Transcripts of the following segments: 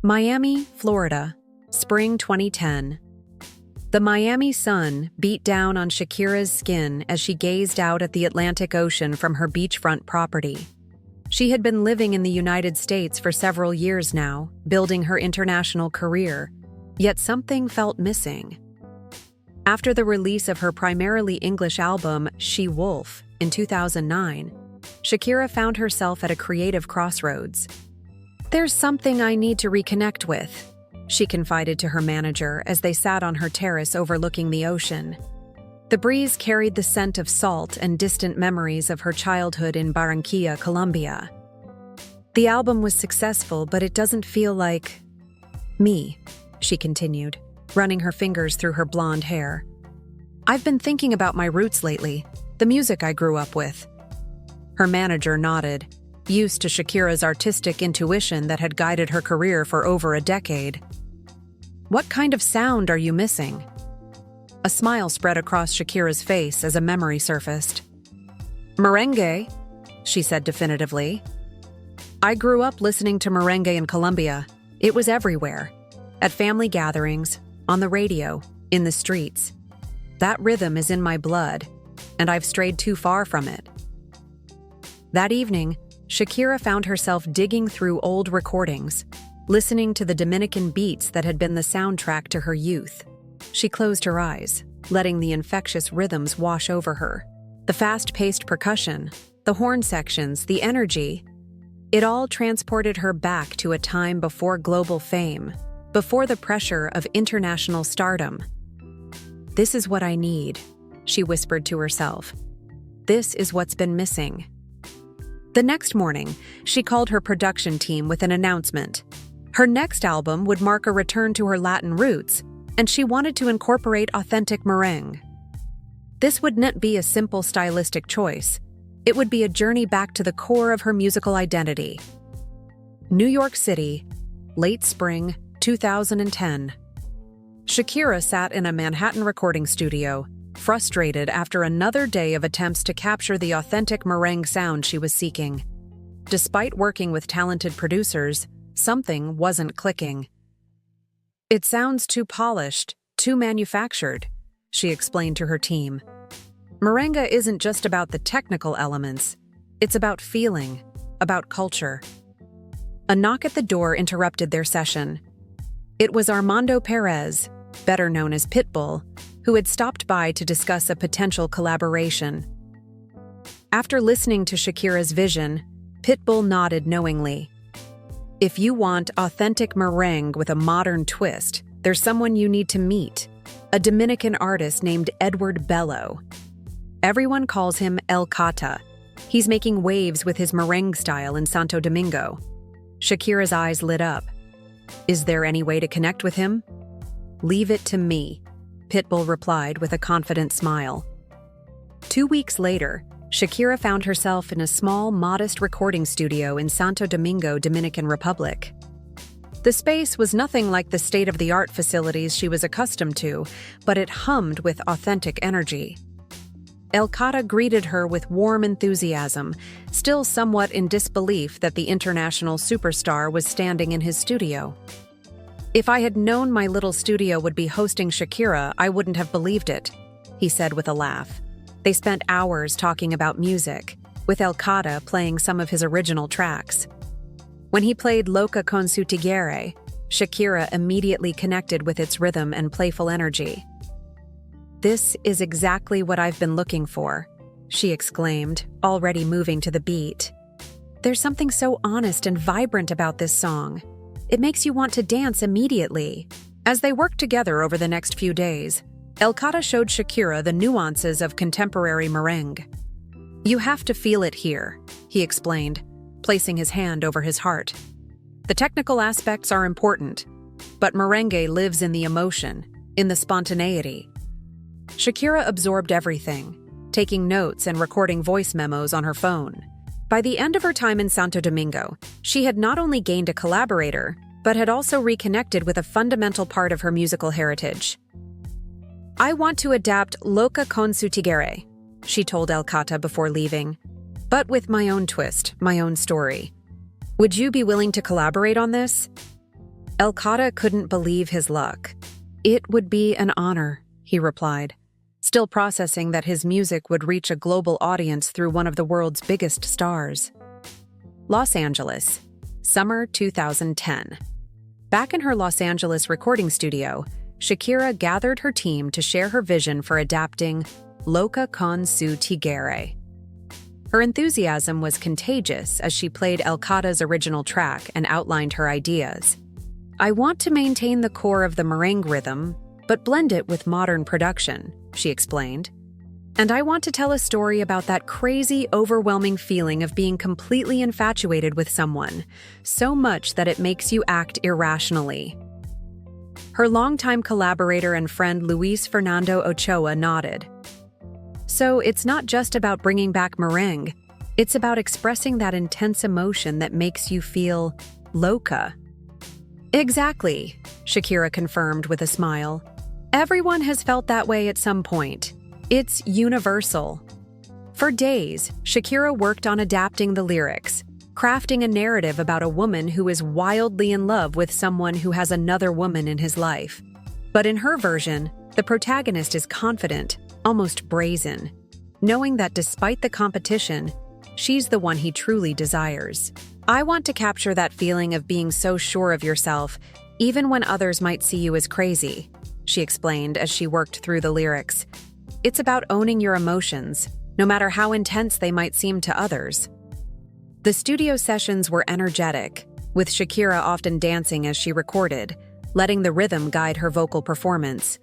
Miami, Florida, spring 2010. The Miami sun beat down on Shakira's skin as she gazed out at the Atlantic Ocean from her beachfront property. She had been living in the United States for several years now, building her international career, yet something felt missing. After the release of her primarily English album, She Wolf, in 2009, Shakira found herself at a creative crossroads. "There's something I need to reconnect with," she confided to her manager as they sat on her terrace overlooking the ocean. The breeze carried the scent of salt and distant memories of her childhood in Barranquilla, Colombia. "The album was successful, but it doesn't feel like me," she continued, running her fingers through her blonde hair. "I've been thinking about my roots lately, the music I grew up with." Her manager nodded, used to Shakira's artistic intuition that had guided her career for over a decade. "What kind of sound are you missing?" A smile spread across Shakira's face as a memory surfaced. "Merengue," she said definitively. "I grew up listening to merengue in Colombia. It was everywhere. At family gatherings, on the radio, in the streets. That rhythm is in my blood, and I've strayed too far from it." That evening, Shakira found herself digging through old recordings, listening to the Dominican beats that had been the soundtrack to her youth. She closed her eyes, letting the infectious rhythms wash over her. The fast-paced percussion, the horn sections, the energy, it all transported her back to a time before global fame, before the pressure of international stardom. "This is what I need," she whispered to herself. "This is what's been missing." The next morning, she called her production team with an announcement. Her next album would mark a return to her Latin roots, and she wanted to incorporate authentic merengue. This wouldn't be a simple stylistic choice. It would be a journey back to the core of her musical identity. New York City, late spring 2010. Shakira sat in a Manhattan recording studio, frustrated after another day of attempts to capture the authentic merengue sound she was seeking. Despite working with talented producers, something wasn't clicking. "It sounds too polished, too manufactured," she explained to her team. "Merengue isn't just about the technical elements. It's about feeling, about culture." A knock at the door interrupted their session. It was Armando Perez, better known as Pitbull, who had stopped by to discuss a potential collaboration. After listening to Shakira's vision, Pitbull nodded knowingly. "If you want authentic merengue with a modern twist, there's someone you need to meet, a Dominican artist named Edward Bello. Everyone calls him El Cata. He's making waves with his merengue style in Santo Domingo." Shakira's eyes lit up. "Is there any way to connect with him?" "Leave it to me," Pitbull replied with a confident smile. 2 weeks later, Shakira found herself in a small, modest recording studio in Santo Domingo, Dominican Republic. The space was nothing like the state-of-the-art facilities she was accustomed to, but it hummed with authentic energy. El Cata greeted her with warm enthusiasm, still somewhat in disbelief that the international superstar was standing in his studio. "If I had known my little studio would be hosting Shakira, I wouldn't have believed it," he said with a laugh. They spent hours talking about music, with El Cata playing some of his original tracks. When he played LOCA con su tigre, Shakira immediately connected with its rhythm and playful energy. "This is exactly what I've been looking for," she exclaimed, already moving to the beat. "There's something so honest and vibrant about this song. It makes you want to dance immediately." As they worked together over the next few days, El Cata showed Shakira the nuances of contemporary merengue. "You have to feel it here," he explained, placing his hand over his heart. "The technical aspects are important, but merengue lives in the emotion, in the spontaneity." Shakira absorbed everything, taking notes and recording voice memos on her phone. By the end of her time in Santo Domingo, she had not only gained a collaborator, but had also reconnected with a fundamental part of her musical heritage. "I want to adapt LOCA con su tigre," she told El Cata before leaving, "but with my own twist, my own story. Would you be willing to collaborate on this?" LOCA couldn't believe his luck. "It would be an honor," he replied, still processing that his music would reach a global audience through one of the world's biggest stars. Los Angeles, summer 2010. Back in her Los Angeles recording studio, Shakira gathered her team to share her vision for adapting LOCA con su tigre. Her enthusiasm was contagious as she played LOCA's original track and outlined her ideas. "I want to maintain the core of the merengue rhythm, but blend it with modern production," she explained. "And I want to tell a story about that crazy, overwhelming feeling of being completely infatuated with someone, so much that it makes you act irrationally." Her longtime collaborator and friend Luis Fernando Ochoa nodded. "So it's not just about bringing back merengue, it's about expressing that intense emotion that makes you feel LOCA." "Exactly," Shakira confirmed with a smile. "Everyone has felt that way at some point. It's universal." For days, Shakira worked on adapting the lyrics, crafting a narrative about a woman who is wildly in love with someone who has another woman in his life. But in her version, the protagonist is confident, almost brazen, knowing that despite the competition, she's the one he truly desires. "I want to capture that feeling of being so sure of yourself, even when others might see you as crazy," she explained as she worked through the lyrics. "It's about owning your emotions, no matter how intense they might seem to others." The studio sessions were energetic, with Shakira often dancing as she recorded, letting the rhythm guide her vocal performance.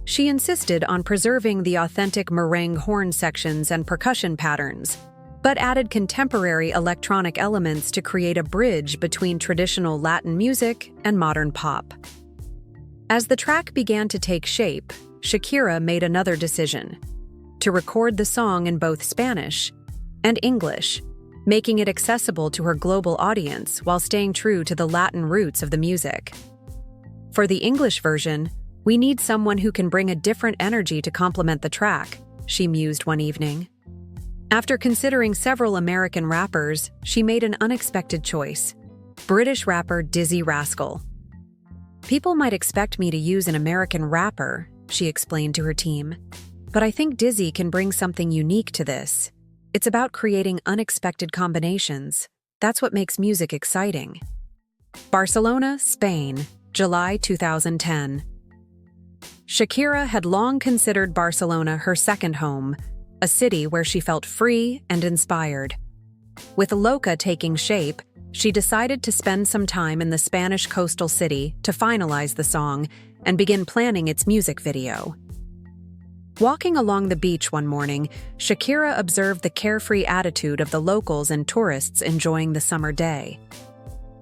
She insisted on preserving the authentic merengue horn sections and percussion patterns, but added contemporary electronic elements to create a bridge between traditional Latin music and modern pop. As the track began to take shape, Shakira made another decision: to record the song in both Spanish and English, making it accessible to her global audience while staying true to the Latin roots of the music. "For the English version, we need someone who can bring a different energy to complement the track," she mused one evening. After considering several American rappers, she made an unexpected choice: British rapper Dizzy Rascal. "People might expect me to use an American rapper," she explained to her team, "but I think Dizzy can bring something unique to this. It's about creating unexpected combinations. That's what makes music exciting." Barcelona, Spain, July 2010. Shakira had long considered Barcelona her second home, a city where she felt free and inspired. With LOCA taking shape, she decided to spend some time in the Spanish coastal city to finalize the song and begin planning its music video. Walking along the beach one morning, Shakira observed the carefree attitude of the locals and tourists enjoying the summer day.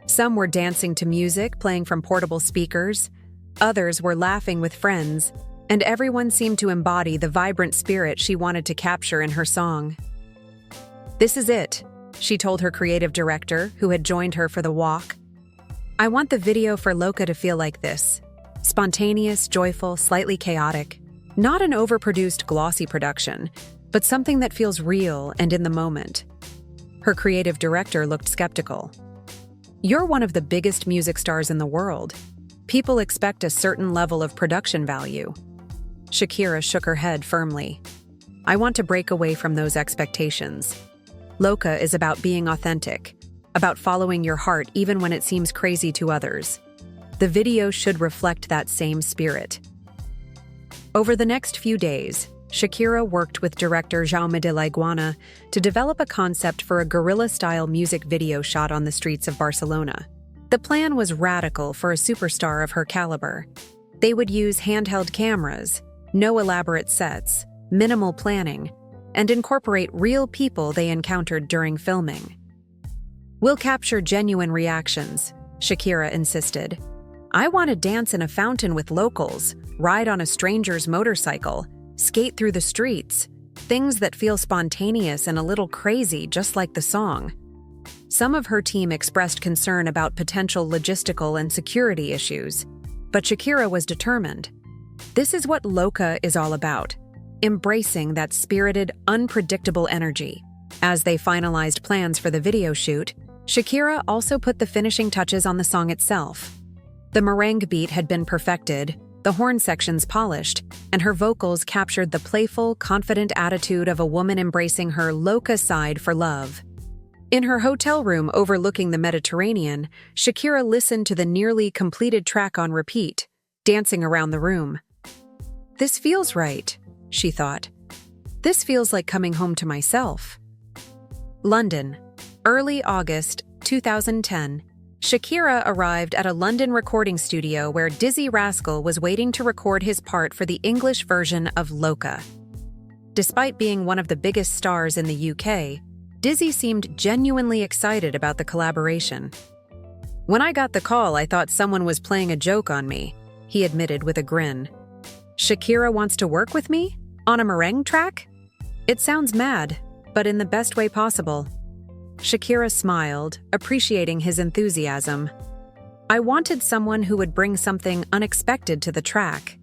Some were dancing to music playing from portable speakers, others were laughing with friends, and everyone seemed to embody the vibrant spirit she wanted to capture in her song. "This is it," she told her creative director, who had joined her for the walk. "I want the video for LOCA to feel like this: spontaneous, joyful, slightly chaotic. Not an overproduced, glossy production, but something that feels real and in the moment." Her creative director looked skeptical. "You're one of the biggest music stars in the world. People expect a certain level of production value." Shakira shook her head firmly. "I want to break away from those expectations. LOCA is about being authentic, about following your heart even when it seems crazy to others. The video should reflect that same spirit." Over the next few days, Shakira worked with director Jaume de la Iguana to develop a concept for a guerrilla-style music video shot on the streets of Barcelona. The plan was radical for a superstar of her caliber. They would use handheld cameras, no elaborate sets, minimal planning, and incorporate real people they encountered during filming. "We'll capture genuine reactions," Shakira insisted. "I want to dance in a fountain with locals, ride on a stranger's motorcycle, skate through the streets, things that feel spontaneous and a little crazy, just like the song." Some of her team expressed concern about potential logistical and security issues, but Shakira was determined. This is what LOCA is all about: embracing that spirited, unpredictable energy. As they finalized plans for the video shoot, Shakira also put the finishing touches on the song itself. The merengue beat had been perfected, the horn sections polished, and her vocals captured the playful, confident attitude of a woman embracing her LOCA side for love. In her hotel room overlooking the Mediterranean, Shakira listened to the nearly completed track on repeat, dancing around the room. "This feels right," she thought. "This feels like coming home to myself." London, early August 2010. Shakira arrived at a London recording studio where Dizzy Rascal was waiting to record his part for the English version of LOCA. Despite being one of the biggest stars in the UK, Dizzy seemed genuinely excited about the collaboration. "When I got the call, I thought someone was playing a joke on me," he admitted with a grin. "Shakira wants to work with me? On a merengue track? It sounds mad, but in the best way possible." Shakira smiled, appreciating his enthusiasm. "I wanted someone who would bring something unexpected to the track.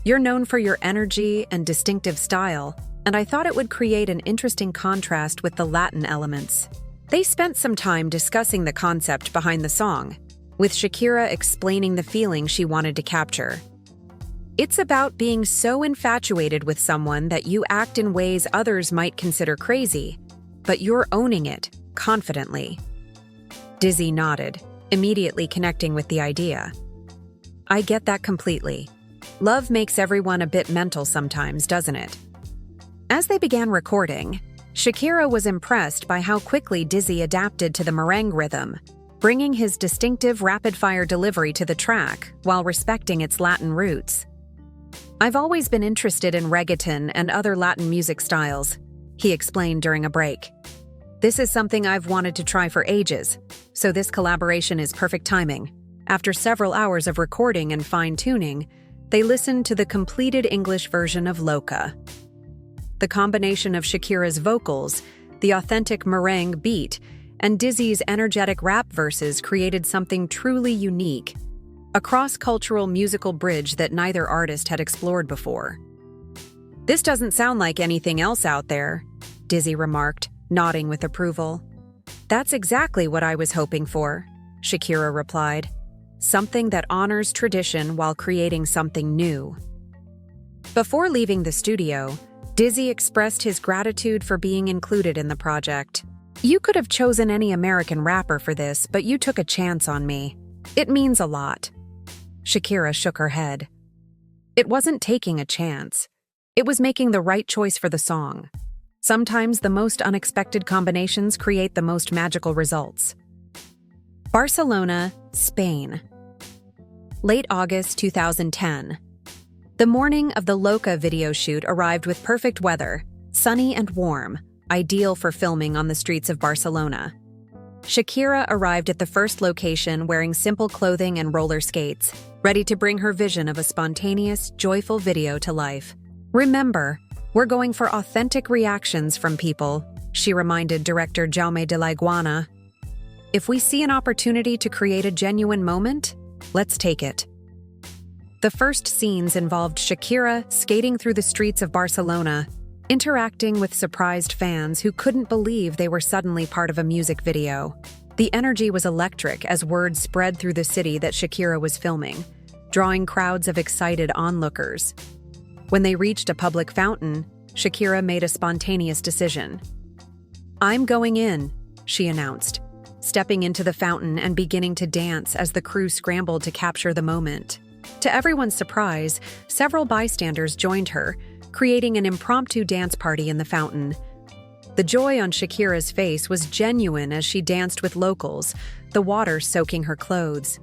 You're known for your energy and distinctive style, and I thought it would create an interesting contrast with the Latin elements." They spent some time discussing the concept behind the song, with Shakira explaining the feeling she wanted to capture. "It's about being so infatuated with someone that you act in ways others might consider crazy, but you're owning it confidently." Dizzy nodded, immediately connecting with the idea. "I get that completely. Love makes everyone a bit mental sometimes, doesn't it?" As they began recording, Shakira was impressed by how quickly Dizzy adapted to the merengue rhythm, bringing his distinctive rapid-fire delivery to the track while respecting its Latin roots. "I've always been interested in reggaeton and other Latin music styles," he explained during a break. "This is something I've wanted to try for ages, so this collaboration is perfect timing." After several hours of recording and fine-tuning, they listened to the completed English version of LOCA. The combination of Shakira's vocals, the authentic merengue beat, and Dizzy's energetic rap verses created something truly unique, a cross-cultural musical bridge that neither artist had explored before. "This doesn't sound like anything else out there," Dizzy remarked, nodding with approval. "That's exactly what I was hoping for," Shakira replied. "Something that honors tradition while creating something new." Before leaving the studio, Dizzy expressed his gratitude for being included in the project. "You could have chosen any American rapper for this, but you took a chance on me. It means a lot." Shakira shook her head. "It wasn't taking a chance. It was making the right choice for the song. Sometimes the most unexpected combinations create the most magical results." Barcelona, Spain. Late August 2010. The morning of the LOCA video shoot arrived with perfect weather, sunny and warm, ideal for filming on the streets of Barcelona. Shakira arrived at the first location wearing simple clothing and roller skates, ready to bring her vision of a spontaneous, joyful video to life. "Remember, we're going for authentic reactions from people," she reminded director Jaume de la Iguana. "If we see an opportunity to create a genuine moment, let's take it." The first scenes involved Shakira skating through the streets of Barcelona, interacting with surprised fans who couldn't believe they were suddenly part of a music video. The energy was electric as word spread through the city that Shakira was filming, drawing crowds of excited onlookers. When they reached a public fountain, Shakira made a spontaneous decision. "I'm going in," she announced, stepping into the fountain and beginning to dance as the crew scrambled to capture the moment. To everyone's surprise, several bystanders joined her, creating an impromptu dance party in the fountain. The joy on Shakira's face was genuine as she danced with locals, the water soaking her clothes.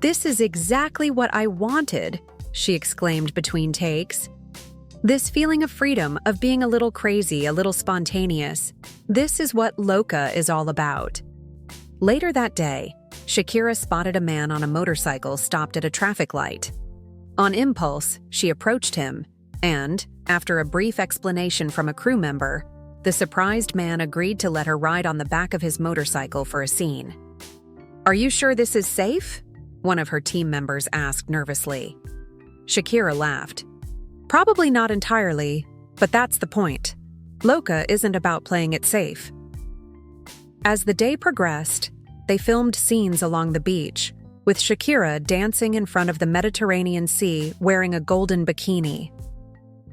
"This is exactly what I wanted," she exclaimed between takes. "This feeling of freedom, of being a little crazy, a little spontaneous. This is what LOCA is all about." Later that day, Shakira spotted a man on a motorcycle stopped at a traffic light. On impulse, she approached him, and, after a brief explanation from a crew member, the surprised man agreed to let her ride on the back of his motorcycle for a scene. "Are you sure this is safe?" one of her team members asked nervously. Shakira laughed. "Probably not entirely, but that's the point. LOCA isn't about playing it safe." As the day progressed, they filmed scenes along the beach, with Shakira dancing in front of the Mediterranean Sea wearing a golden bikini.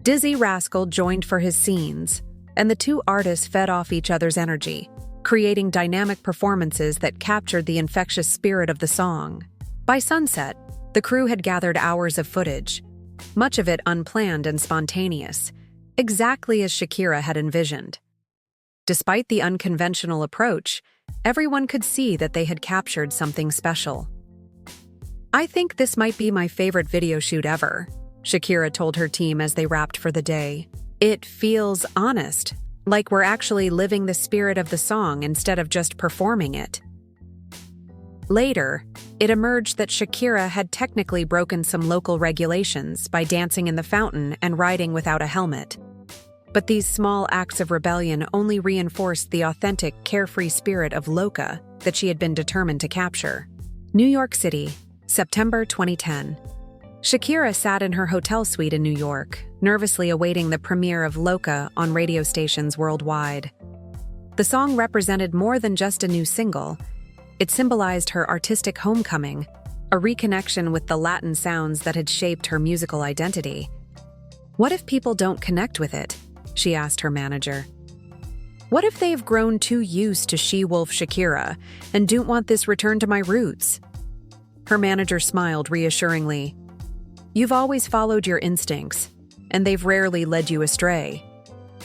Dizzy Rascal joined for his scenes, and the two artists fed off each other's energy, creating dynamic performances that captured the infectious spirit of the song. By sunset, the crew had gathered hours of footage, much of it unplanned and spontaneous, exactly as Shakira had envisioned. Despite the unconventional approach, everyone could see that they had captured something special. "I think this might be my favorite video shoot ever," Shakira told her team as they wrapped for the day. "It feels honest, like we're actually living the spirit of the song instead of just performing it." Later, it emerged that Shakira had technically broken some local regulations by dancing in the fountain and riding without a helmet. But these small acts of rebellion only reinforced the authentic, carefree spirit of LOCA that she had been determined to capture. New York City, September 2010. Shakira sat in her hotel suite in New York, nervously awaiting the premiere of LOCA on radio stations worldwide. The song represented more than just a new single. It symbolized her artistic homecoming, a reconnection with the Latin sounds that had shaped her musical identity. "What if people don't connect with it?" she asked her manager. "What if they've grown too used to she-wolf Shakira and don't want this return to my roots?" Her manager smiled reassuringly. "You've always followed your instincts, and they've rarely led you astray.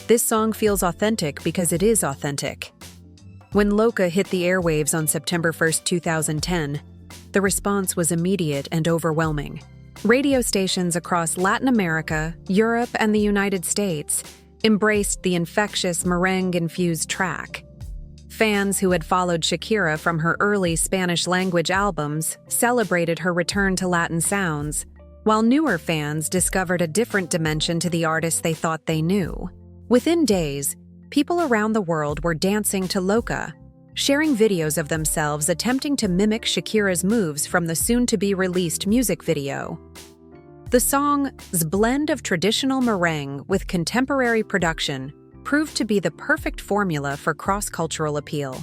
This song feels authentic because it is authentic." When LOCA hit the airwaves on September 1, 2010, the response was immediate and overwhelming. Radio stations across Latin America, Europe, and the United States embraced the infectious merengue-infused track. Fans who had followed Shakira from her early Spanish-language albums celebrated her return to Latin sounds, while newer fans discovered a different dimension to the artist they thought they knew. Within days, people around the world were dancing to LOCA, sharing videos of themselves attempting to mimic Shakira's moves from the soon-to-be-released music video. The song's blend of traditional merengue with contemporary production proved to be the perfect formula for cross-cultural appeal.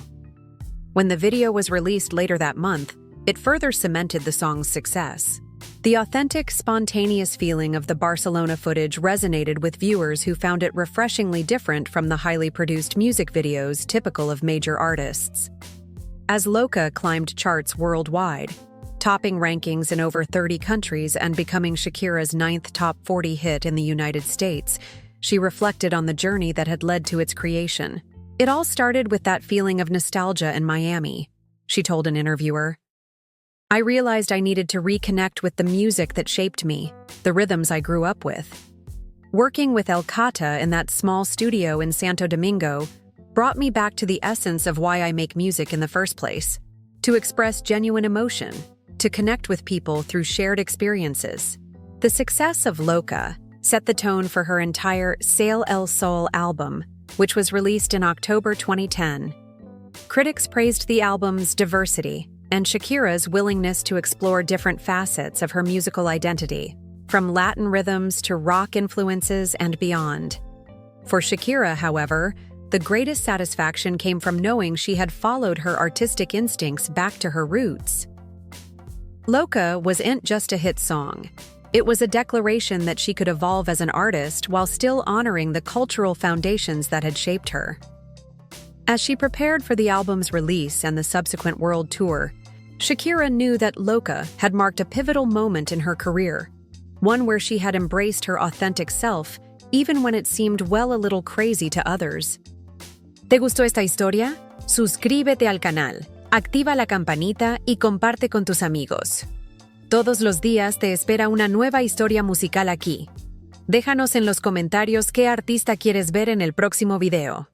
When the video was released later that month, it further cemented the song's success. The authentic, spontaneous feeling of the Barcelona footage resonated with viewers who found it refreshingly different from the highly produced music videos typical of major artists. As LOCA climbed charts worldwide, topping rankings in over 30 countries and becoming Shakira's 9th top 40 hit in the United States, she reflected on the journey that had led to its creation. "It all started with that feeling of nostalgia in Miami," she told an interviewer. "I realized I needed to reconnect with the music that shaped me, the rhythms I grew up with. Working with LOCA in that small studio in Santo Domingo brought me back to the essence of why I make music in the first place, to express genuine emotion, to connect with people through shared experiences." The success of LOCA set the tone for her entire Sale El Sol album, which was released in October 2010. Critics praised the album's diversity and Shakira's willingness to explore different facets of her musical identity, from Latin rhythms to rock influences and beyond. For Shakira, however, the greatest satisfaction came from knowing she had followed her artistic instincts back to her roots. LOCA wasn't just a hit song. It was a declaration that she could evolve as an artist while still honoring the cultural foundations that had shaped her. As she prepared for the album's release and the subsequent world tour, Shakira knew that LOCA had marked a pivotal moment in her career, one where she had embraced her authentic self, even when it seemed well a little crazy to others. ¿Te gustó esta historia? Suscríbete al canal, activa la campanita y comparte con tus amigos. Todos los días te espera una nueva historia musical aquí. Déjanos en los comentarios qué artista quieres ver en el próximo video.